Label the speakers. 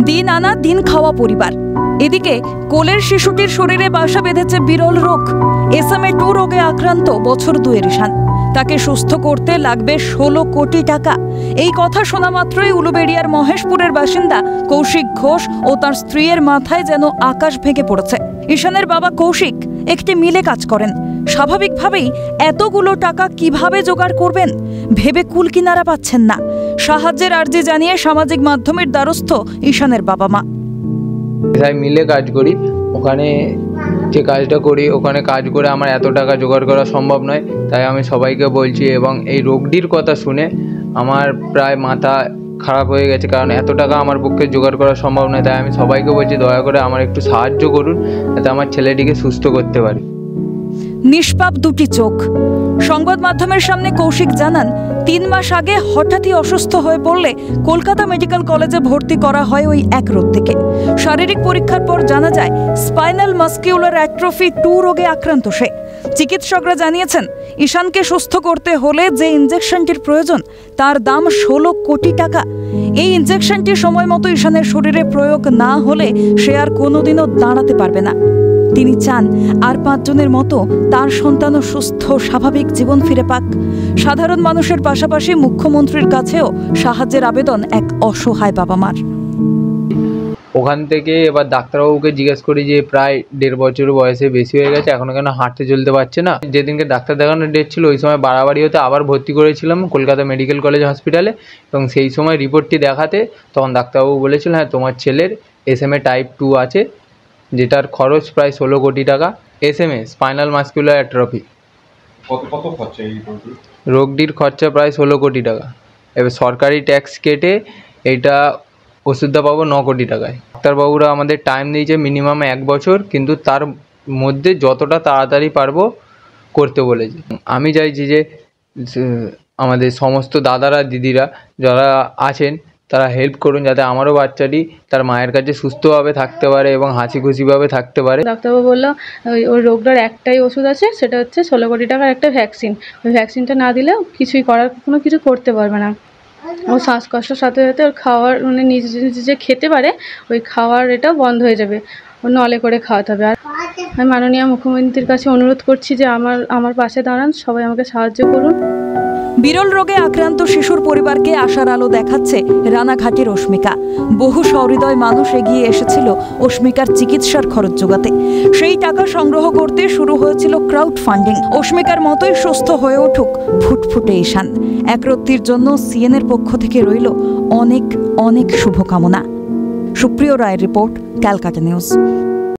Speaker 1: দিন আনা দিন খাওয়া পরিবার। এদিকে কোলের শিশুটির শরীরে বাসা বেঁধেছে বিরল রোগ। SMA-2 রোগে আক্রান্ত বছর 2-এর ঈশান। তাকে সুস্থ করতে লাগবে 16 কোটি টাকা। এই কথা শোনা মাত্রই উলুবেড়িয়ার মহেশপুরের বাসিন্দা কৌশিক ঘোষ ও তার স্ত্রীর মাথায় যেন আকাশ ভেঙে পড়েছে। ঈশানের বাবা কৌশিক একটি মিলে কাজ করেন। স্বাভাবিকভাবেই এতগুলো টাকা কিভাবে জোগাড় করবেন ভেবে কুল কিনারা পাচ্ছেন না। সাহায্যের আর্জি জানিয়ে সামাজিক মাধ্যমের দ্বারস্থ ঈশানের বাবা মা।
Speaker 2: মিলে কাজ করি, ওখানে যে কাজটা করি ওখানে কাজ করে আমার এত টাকা জোগাড় করা সম্ভব নয়। তাই আমি সবাইকে বলছি, এবং এই রোগটির কথা শুনে আমার প্রায় মাথা খারাপ হয়ে গেছে, কারণ এত টাকা আমার পক্ষে জোগাড় করা সম্ভব নয়। তাই আমি সবাইকে বলছি, দয়া করে আমার একটু সাহায্য করুন যাতে আমার ছেলেটিকে সুস্থ করতে পারি।
Speaker 1: নিষ্পাপ দুটি চোখ। সংবাদ মাধ্যমের সামনে কৌশিক জানান, 3 মাস আগে হঠাৎই অসুস্থ হয়ে পড়লে কলকাতা মেডিকেল কলেজে ভর্তি করা হয় ওই এক রোগ থেকে। শারীরিক পরীক্ষার পর জানা যায় স্পাইনাল মাস্কিউলার অ্যাট্রফি 2 রোগে আক্রান্ত সে। চিকিৎসকরা জানিয়েছেন ঈশানকে সুস্থ করতে হলে যে ইনজেকশনটির প্রয়োজন তার দাম 16 কোটি টাকা। এই ইনজেকশনটি সময় মতো ঈশানের শরীরে প্রয়োগ না হলে সে আর কোনোদিনও দাঁড়াতে পারবে না। তিনি চান আর 5 জনের মতো তার সন্তানও সুস্থ স্বাভাবিক জীবন ফিরে পাক। সাধারণ মানুষের পাশাপাশি মুখ্যমন্ত্রীর কাছেও সাহায্যের আবেদন এক অসহায় বাবা মার।
Speaker 2: ওখান থেকে এবার ডাক্তারবাবুকে জিজ্ঞেস করি যে প্রায় 1.5 বছর বয়সে বেশি হয়ে গেছে, এখনো কেন হাঁটতে চলতে পারছে না। যেদিনকে ডাক্তার দেখানোর ডেট ছিল ওই সময় বাড়াবাড়ি হতে আবার ভর্তি করেছিলাম কলকাতা মেডিকেল কলেজ হসপিটালে, এবং সেই সময় রিপোর্টটি দেখাতে তখন ডাক্তারবাবু বলেছিল, হ্যাঁ তোমার ছেলের SMA টাইপ 2 আছে, যেটার খরচ প্রায় 16 কোটি টাকা। SMA spinal muscular atrophy.
Speaker 3: কত খরচা এই
Speaker 2: রোগটির খরচা প্রায় 16 কোটি টাকা। এবার সরকারি ট্যাক্স কেটে এটা ওষুধটা পাবো 9 কোটি টাকায়। ডাক্তারবাবুরা আমাদের টাইম দিয়েছে মিনিমাম 1 বছর, কিন্তু তার মধ্যে যতটা তাড়াতাড়ি পারবো করতে বলেছে। আমি চাইছি যে আমাদের সমস্ত দাদারা দিদিরা যারা আছেন তারা হেল্প করুন, যাতে আমারও বাচ্চাটি তার মায়ের কাছে সুস্থভাবে থাকতে পারে এবং হাসি খুশিভাবে থাকতে পারে।
Speaker 4: ডাক্তারবাবু বললো ওই রোগটার একটাই ওষুধ আছে, সেটা হচ্ছে 16 কোটি টাকার একটা ভ্যাকসিন। ওই ভ্যাকসিনটা না দিলেও কিছুই কোনো কিছু করতে পারবে না। ও শ্বাসকষ্টের সাথে সাথে ওর খাওয়ার মানে নিজে যে খেতে পারে ওই খাওয়ার এটা বন্ধ হয়ে যাবে, ও নলে করে খাওয়াতে হবে। আর আমি মাননীয় মুখ্যমন্ত্রীর কাছে অনুরোধ করছি যে আমার পাশে দাঁড়ান, সবাই আমাকে সাহায্য করুন।
Speaker 1: বিরল রোগে আক্রান্ত শিশুর পরিবারকে আশার আলো দেখাচ্ছে রানাঘাটের অস্মিকা। বহু সহৃদয় মানুষ এগিয়ে এসেছিল অস্মিকার চিকিৎসার খরচ জোগাতে। সেই টাকা সংগ্রহ করতে শুরু হয়েছিল ক্রাউড ফান্ডিং। অস্মিকার মতোই সুস্থ হয়ে উঠুক ফুটফুটে ঈশান। একরত্তির জন্য CN-এর পক্ষ থেকে রইল অনেক অনেক শুভকামনা। সুপ্রিয় রায়ের রিপোর্ট, ক্যালকাটা নিউজ।